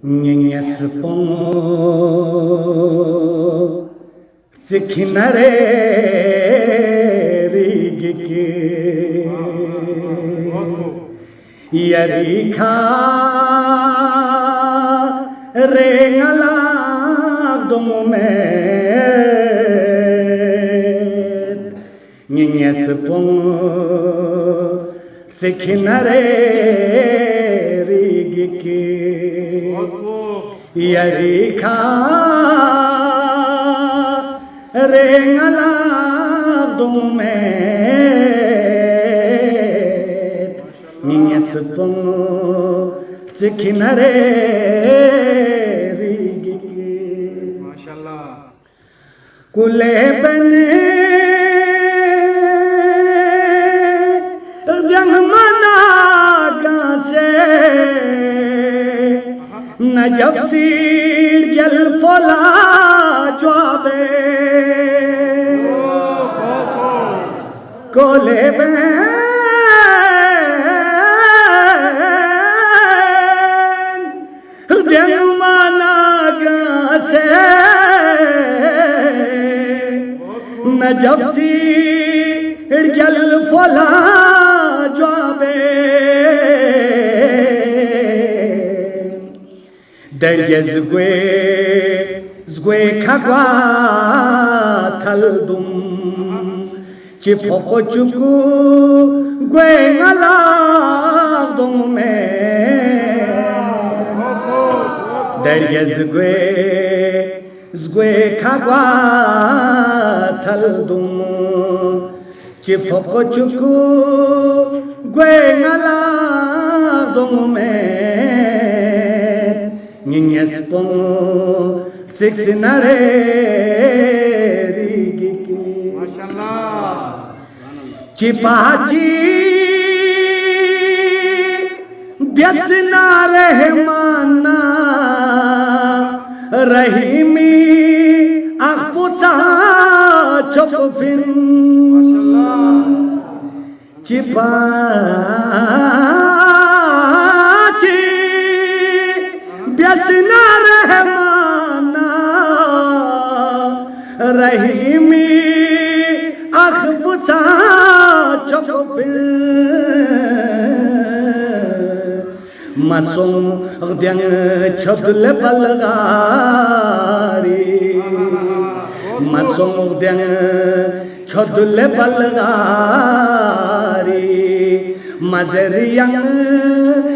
Nyespo Zikinare Rigiki Yarika Regala Domomet Nyespo Zikinare Rigiki Yarika Regala Domet Nyespo Zikinare Rigiki Mashallah Kule bene Dangmana Gase Najab Sir Yal Fola Joabe Kole Ben Dangmana Gase Najab Sir Yal Fola Joabe Derye zgwe khagwa thaldum chipoko chuku gwe ngala dum me Derye zgwe khagwa thaldum chipoko chuku gwe ngala dum me Nyespo Zikinare Rigiki Mashallah Chipachi Byasna Rehmana Rahimi Akputa Chopofin Mashallah Chipachi Byasna Rehmana Rahimi Akhbuta Chopil Masum Gdyang Chodle Balgari Masum Gdyang Chodle Balgari Mazeriyang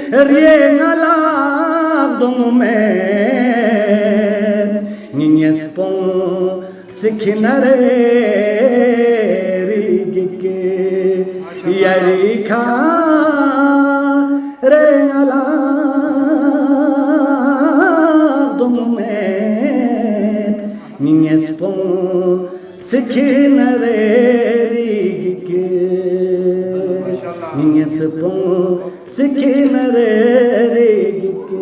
Riengala Domet Nyespo Zikinare Rigiki Yarika Regala Domet Nyespo Zikinare Rigiki Nyespo Zikinare Rigiki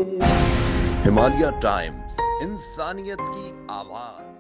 Himalaya times, इंसानियत की आवाज।